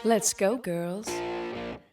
Let's go, girls.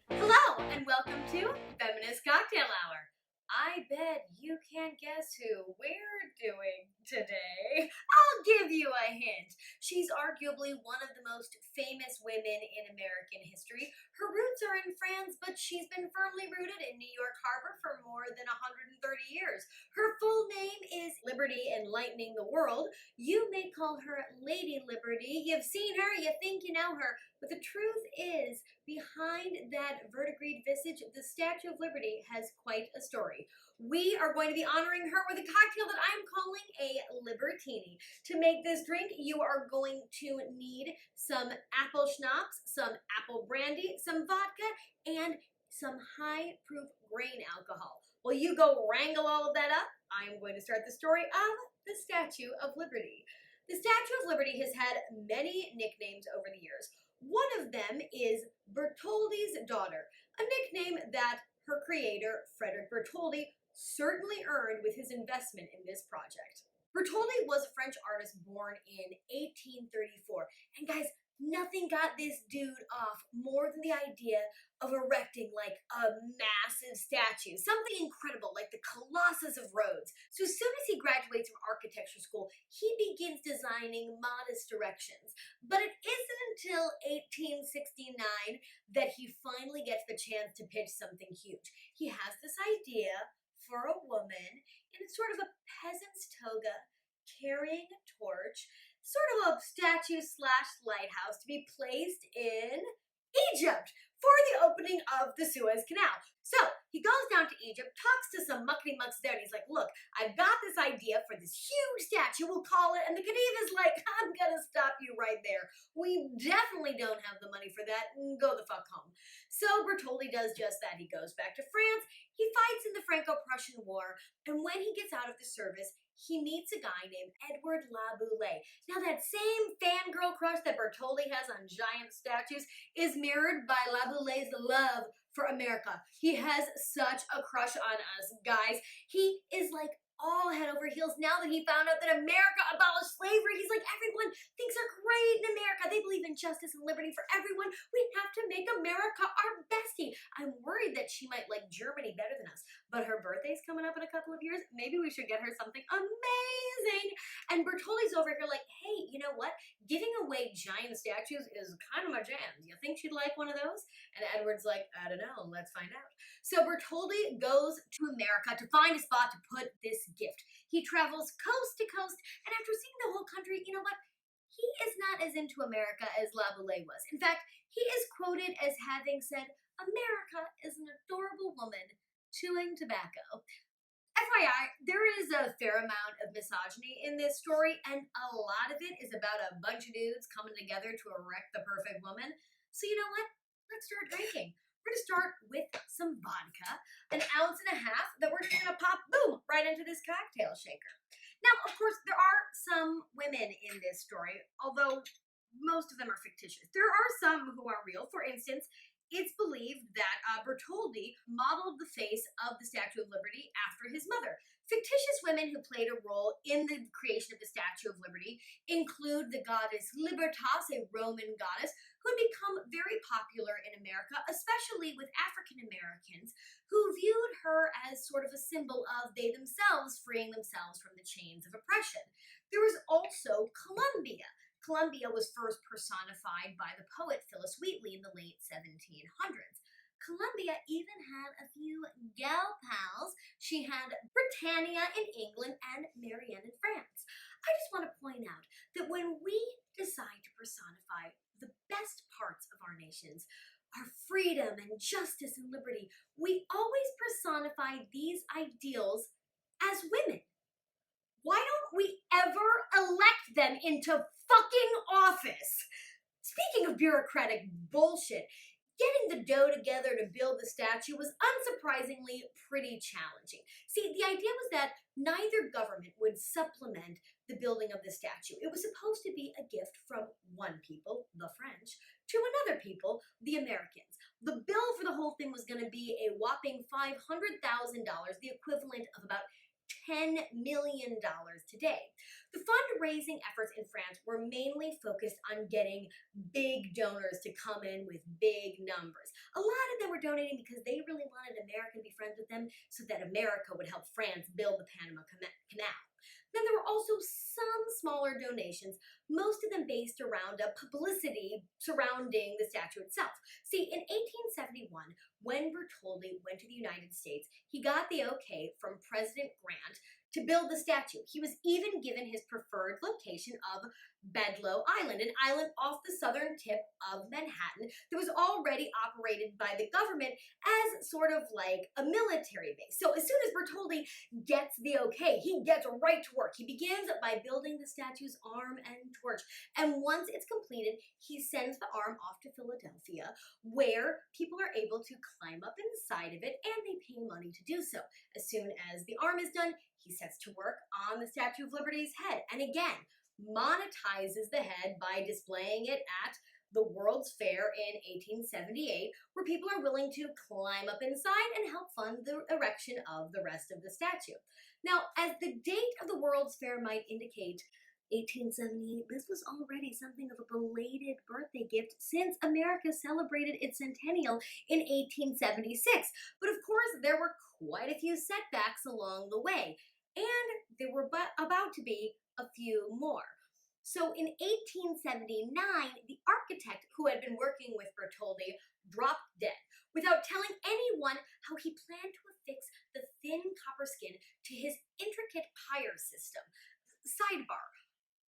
Hello, and welcome to Feminist Cocktail Hour. I bet you can't guess who we're doing today. I'll give you a hint. She's arguably one of the most famous women in American history. Her roots are in France, but she's been firmly rooted in New York Harbor for more than 130 years. Her full name is Liberty Enlightening the World. You may call her Lady Liberty. You've seen her, you think you know her, but the truth is, behind that verdigreed visage, the Statue of Liberty has quite a story. We are going to be honoring her with a cocktail that I'm calling a Libertini. To make this drink, you are going to need some Apple Schnapps, some Apple Brandy, some vodka, and some high-proof grain alcohol. While you go wrangle all of that up, I'm going to start the story of the Statue of Liberty. The Statue of Liberty has had many nicknames over the years. One of them is Bartholdi's daughter, a nickname that her creator, Frederick Bartholdi, certainly earned with his investment in this project. Bartholdi was a French artist born in 1834, and guys, nothing got this dude off more than the idea of erecting like a massive statue, something incredible like the Colossus of Rhodes. So as soon as he graduates from architecture school, he begins designing modest directions. But it isn't until 1869 that he finally gets the chance to pitch something huge. He has this idea for a woman in sort of a peasant's toga, carrying a torch, sort of a statue / lighthouse to be placed in Egypt for the opening of the Suez Canal. So he goes down to Egypt, talks to some muckety-mucks there, and he's like, look, I've got this idea for this huge statue, we'll call it, and the Khedive is like, I'm gonna stop you right there. We definitely don't have the money for that, go the fuck home. So Bartholdi does just that. He goes back to France, he fights in the Franco-Prussian War, and when he gets out of the service, he meets a guy named Edouard Laboulaye. Now that same fangirl crush that Bartholdi has on giant statues is mirrored by Laboulay's love for America. He has such a crush on us, guys. He is like all head over heels now that he found out that America abolished slavery. He's like, everyone thinks they're great in America. They believe in justice and liberty for everyone. We have to make America our bestie. I'm worried that she might like Germany better than us, but her birthday's coming up in a couple of years. Maybe we should get her something amazing. And Bartholdi's over here like, hey, you know what? Giving away giant statues is kind of my jam. Do you think she'd like one of those? And Edward's like, I don't know. Let's find out. So Bartholdi goes to America to find a spot to put this gift. He travels coast to coast, and after seeing the whole country, you know what? He is not as into America as Laboulaye was. In fact, he is quoted as having said, America is an adorable woman chewing tobacco. FYI, there is a fair amount of misogyny in this story, and a lot of it is about a bunch of dudes coming together to erect the perfect woman. So you know what? Let's start drinking. We're going to start with some vodka, 1.5 ounces that we're just going to pop, boom, right into this cocktail shaker. Now, of course, there are some women in this story, although most of them are fictitious. There are some who are real. For instance, it's believed that Bartholdi modeled the face of the Statue of Liberty after his mother. Fictitious women who played a role in the creation of the Statue of Liberty include the goddess Libertas, a Roman goddess, who had become very popular in America, especially with African Americans who viewed her as sort of a symbol of they themselves freeing themselves from the chains of oppression. There was also Columbia. Columbia was first personified by the poet Phyllis Wheatley in the late 1700s. Columbia even had a few gal pals. She had Britannia in England and Marianne in France. I just want to point out that when we decide to personify the best parts of our nations, our freedom and justice and liberty, we always personify these ideals as women. Why don't we ever elect them into fucking office? Speaking of bureaucratic bullshit, getting the dough together to build the statue was unsurprisingly pretty challenging. See, the idea was that neither government would supplement the building of the statue. It was supposed to be a gift from one people, the French, to another people, the Americans. The bill for the whole thing was going to be a whopping $500,000, the equivalent of about $10 million today. The fundraising efforts in France were mainly focused on getting big donors to come in with big numbers. A lot of them were donating because they really wanted America to be friends with them so that America would help France build the Panama Canal. Then there were also some smaller donations, most of them based around a publicity surrounding the statue itself. See, in 1871, when Bartholdi went to the United States, he got the okay from President Grant to build the statue. He was even given his preferred location of Bedloe Island, an island off the southern tip of Manhattan that was already operated by the government as sort of like a military base. So as soon as Bartholdi gets the okay, he gets right to work. He begins by building the statue's arm and torch, and once it's completed, he sends the arm off to Philadelphia, where people are able to climb up inside of it, and they pay money to do so. As soon as the arm is done, he sets to work on the Statue of Liberty's head, and again, monetizes the head by displaying it at the World's Fair in 1878, where people are willing to climb up inside and help fund the erection of the rest of the statue. Now, as the date of the World's Fair might indicate, 1878, this was already something of a belated birthday gift since America celebrated its centennial in 1876. But of course, there were quite a few setbacks along the way, and there were about to be a few more. So in 1879, the architect who had been working with Bartholdi dropped dead without telling anyone how he planned to affix the thin copper skin to his intricate pyre system. Sidebar,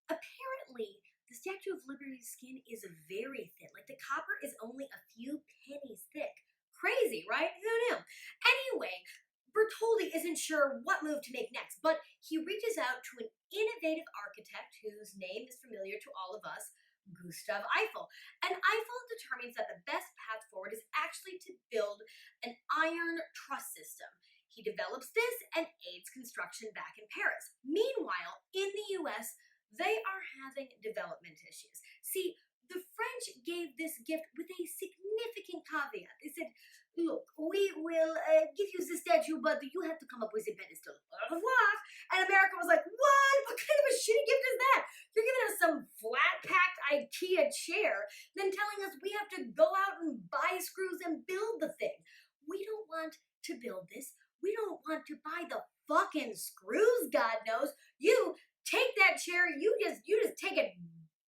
apparently the Statue of Liberty's skin is very thin, like the copper is only a few pennies thick. Crazy, right? Who knew? Anyway, Bartholdi isn't sure what move to make next, but he reaches out to an innovative architect whose name is familiar to all of us, Gustav Eiffel. And Eiffel determines that the best path forward is actually to build an iron truss system. He develops this and aids construction back in Paris. Meanwhile, in the US, they are having development issues. See, the French gave this gift with a significant caveat. They said, look, we will give you the statue, but you have to come up with a pedestal. Au revoir. And America was like, what? What kind of a shitty gift is that? You're giving us some flat-packed IKEA chair, then telling us we have to go out and buy screws and build the thing. We don't want to build this. We don't want to buy the fucking screws, God knows. You take that chair, you just take it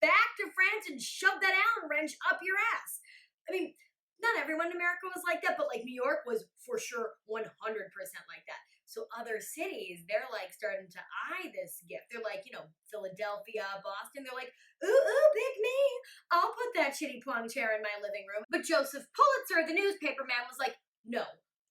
back to France and shove that Allen wrench up your ass. I mean, not everyone in America was like that, but like New York was for sure 100% like that. So other cities, they're like starting to eye this gift. They're like, Philadelphia, Boston, they're like, ooh, pick me. I'll put that shitty plum chair in my living room. But Joseph Pulitzer, the newspaper man, was like, no,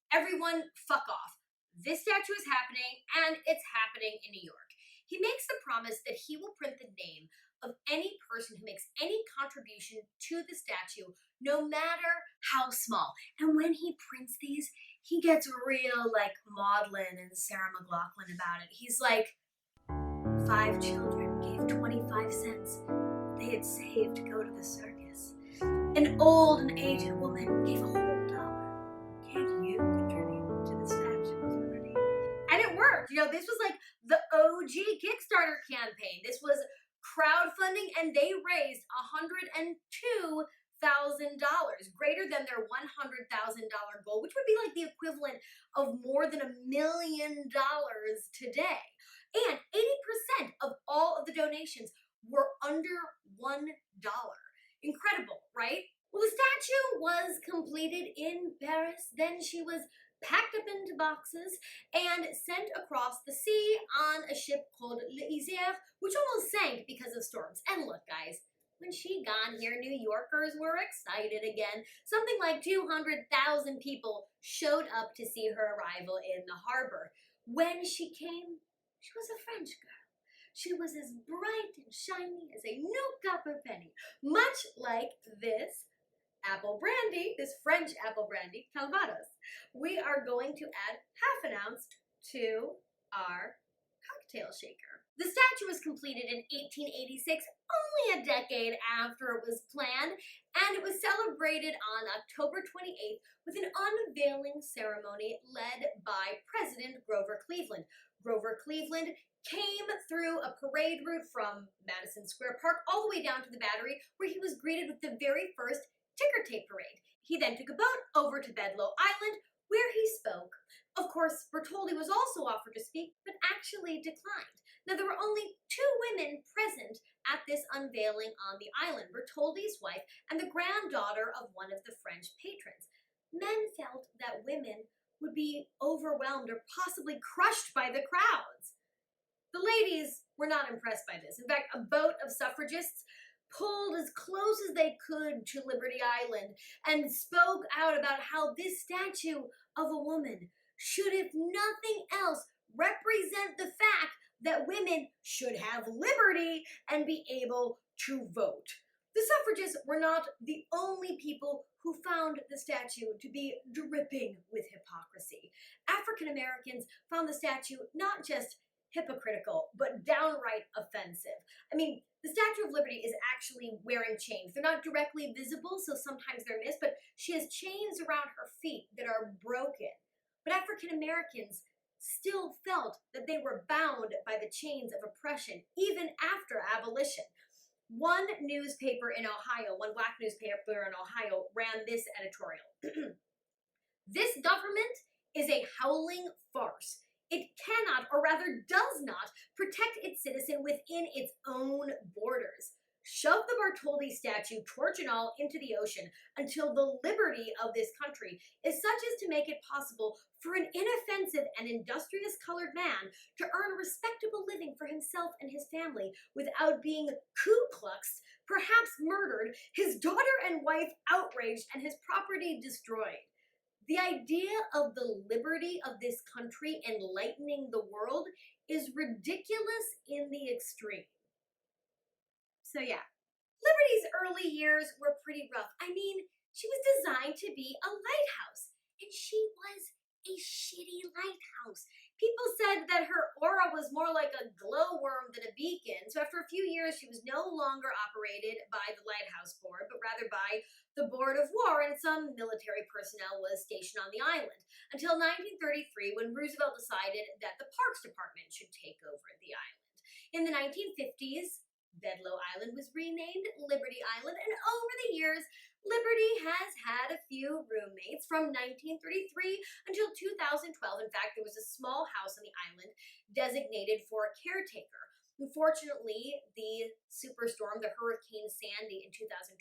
everyone fuck off. This statue is happening, and it's happening in New York. He makes the promise that he will print the name of any person who makes any contribution to the statue, no matter how small. And when he prints these, he gets real like Maudlin and Sarah McLachlan about it. He's like, 5 children gave 25 cents they had saved to go to the circus. An old and aged woman gave a whole $1. Can't you contribute to the Statue of Liberty? And it worked. This was like the OG Kickstarter campaign. This was crowdfunding, and they raised $102,000, greater than their $100,000 goal, which would be like the equivalent of more than $1 million today. And 80% of all of the donations were under $1. Incredible, right? Well, the statue was completed in Paris. Then she was packed up into boxes and sent across the sea on a ship called L'Isère, which almost sank because of storms. And look, guys, when she got here, New Yorkers were excited again. Something like 200,000 people showed up to see her arrival in the harbor. When she came, she was a French girl. She was as bright and shiny as a new copper penny, much like this apple brandy, this French apple brandy, Calvados. We are going to add half an ounce to our cocktail shaker. The statue was completed in 1886, only a decade after it was planned, and it was celebrated on October 28th with an unveiling ceremony led by President Grover Cleveland. Grover Cleveland, came through a parade route from Madison Square Park all the way down to the Battery, where he was greeted with the very first ticker tape parade. He then took a boat over to Bedloe Island, where he spoke. Of course, Bartholdi was also offered to speak, but actually declined. Now, there were only 2 women present at this unveiling on the island, Bartholdi's wife and the granddaughter of one of the French patrons. Men felt that women would be overwhelmed or possibly crushed by the crowds. The ladies were not impressed by this. In fact, a boat of suffragists pulled as close as they could to Liberty Island and spoke out about how this statue of a woman should, if nothing else, represent the fact that women should have liberty and be able to vote. The suffragists were not the only people who found the statue to be dripping with hypocrisy. African Americans found the statue not just hypocritical, but downright offensive. I mean, the Statue of Liberty is actually wearing chains. They're not directly visible, so sometimes they're missed, but she has chains around her feet that are broken. But African Americans still felt that they were bound by the chains of oppression, even after abolition. One newspaper in Ohio, one black newspaper in Ohio, ran this editorial. This government is a howling farce. It cannot, or rather does not, protect its citizen within its own borders. Shove the Bartholdi statue, torch and all, into the ocean until the liberty of this country is such as to make it possible for an inoffensive and industrious colored man to earn a respectable living for himself and his family without being Ku Kluxed, perhaps murdered, his daughter and wife outraged, and his property destroyed. The idea of the liberty of this country enlightening the world is ridiculous in the extreme. So yeah, Liberty's early years were pretty rough. I mean, she was designed to be a lighthouse, and she was a shitty lighthouse. People said that her aura was more like a glowworm than a beacon, so after a few years, she was no longer operated by the Lighthouse Board, but rather by the Board of War, and some military personnel was stationed on the island, until 1933, when Roosevelt decided that the Parks Department should take over the island. In the 1950s, Bedloe Island was renamed Liberty Island, and over the years, Liberty has had a few roommates from 1933 until 2012. In fact, there was a small house on the island designated for a caretaker. Unfortunately, the superstorm, the Hurricane Sandy in 2012,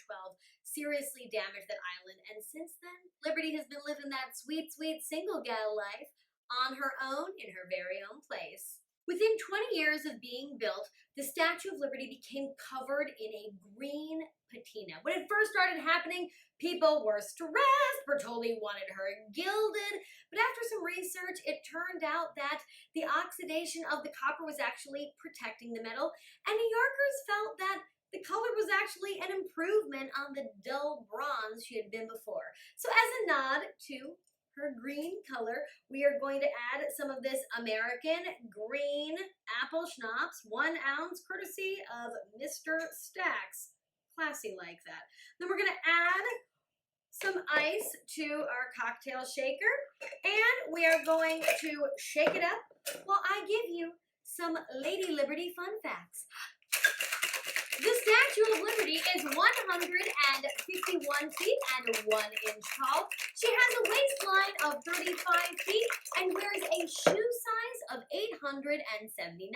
seriously damaged that island, and since then, Liberty has been living that sweet, sweet single gal life on her own in her very own place. Within 20 years of being built, the Statue of Liberty became covered in a green patina. When it first started happening, people were stressed. Bartholdi wanted her gilded, but after some research, it turned out that the oxidation of the copper was actually protecting the metal, and New Yorkers felt that the color was actually an improvement on the dull bronze she had been before. So as a nod to her green color, we are going to add some of this American green Apple Schnapps, 1 ounce, courtesy of Mr. Stacks. Classy like that. Then we're going to add some ice to our cocktail shaker, and we are going to shake it up while I give you some Lady Liberty fun facts. The Statue of Liberty is 151 feet and 1 inch tall. She has a waistline of 35 feet and wears a shoe size of 879.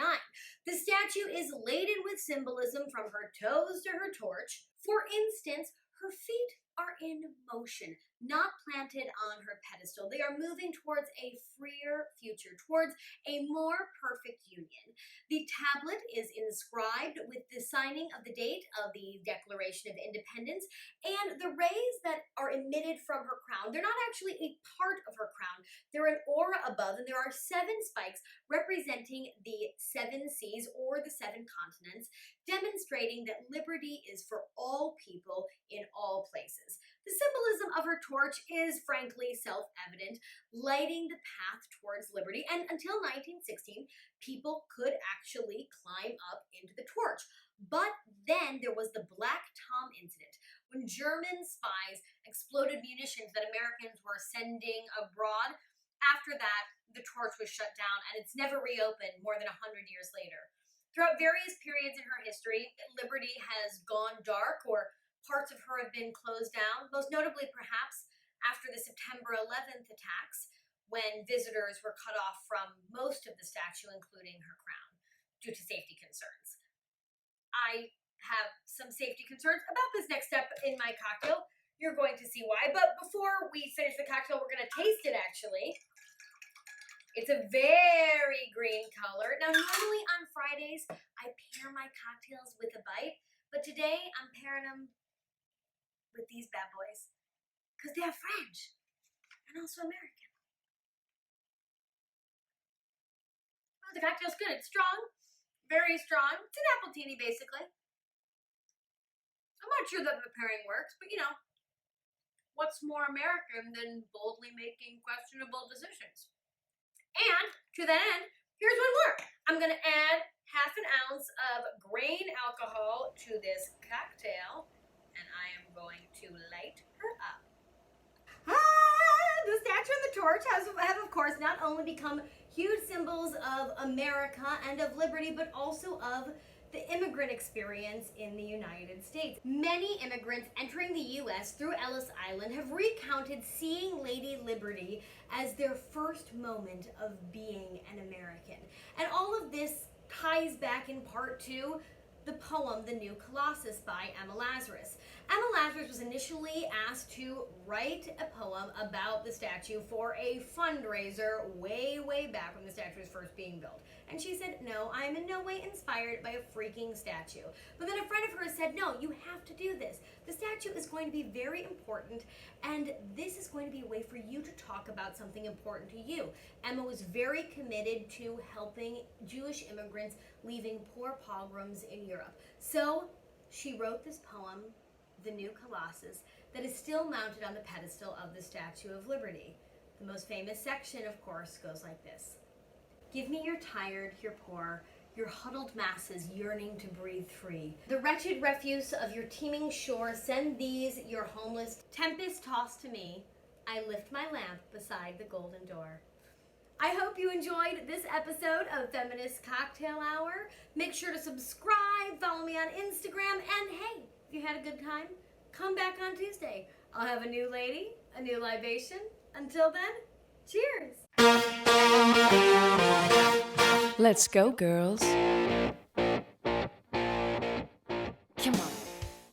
The statue is laden with symbolism from her toes to her torch. For instance, her feet are in motion, not planted on her pedestal. They are moving towards a freer future, towards a more perfect union. The tablet is inscribed with the signing of the date of the Declaration of Independence, and the rays that are emitted from her crown, they're not actually a part of her crown. They're an aura above, and there are 7 spikes representing the 7 seas or the 7 continents, demonstrating that liberty is for all people in all places. The symbolism of her torch is frankly self-evident, lighting the path towards liberty, and until 1916, people could actually climb up into the torch. But then there was the Black Tom incident, when German spies exploded munitions that Americans were sending abroad. After that, the torch was shut down, and it's never reopened more than 100 years later. Throughout various periods in her history, Liberty has gone dark, or parts of her have been closed down, most notably perhaps after the September 11th attacks, when visitors were cut off from most of the statue, including her crown, due to safety concerns. I have some safety concerns about this next step in my cocktail. You're going to see why. But before we finish the cocktail, we're going to taste it, actually. It's a very green color. Now, normally on Fridays, I pair my cocktails with a bite, but today I'm pairing them with these bad boys because they have French and also American. Oh, the cocktail's good. It's strong, very strong. It's an Appletini, basically. I'm not sure that the pairing works, but you know, what's more American than boldly making questionable decisions? And to that end, here's one more. I'm going to add half an ounce of grain alcohol to this cocktail, and I am going to light her up. The statue and the torch have of course, not only become huge symbols of America and of liberty, but also of the immigrant experience in the United States. Many immigrants entering the U.S. through Ellis Island have recounted seeing Lady Liberty as their first moment of being an American. And all of this ties back in part to the poem, The New Colossus by Emma Lazarus. Emma Lazarus was initially asked to write a poem about the statue for a fundraiser way back when the statue was first being built. And she said, no, I am in no way inspired by a freaking statue. But then a friend of hers said, no, you have to do this. The statue is going to be very important, and this is going to be a way for you to talk about something important to you. Emma was very committed to helping Jewish immigrants leaving poor pogroms in Europe. So she wrote this poem, The New Colossus, that is still mounted on the pedestal of the Statue of Liberty. The most famous section, of course, goes like this. Give me your tired, your poor, your huddled masses yearning to breathe free. The wretched refuse of your teeming shore, send these, your homeless, tempest-tossed to me. I lift my lamp beside the golden door. I hope you enjoyed this episode of Feminist Cocktail Hour. Make sure to subscribe, follow me on Instagram, and hey, if you had a good time, come back on Tuesday. I'll have a new lady, a new libation. Until then, cheers! Let's go, girls.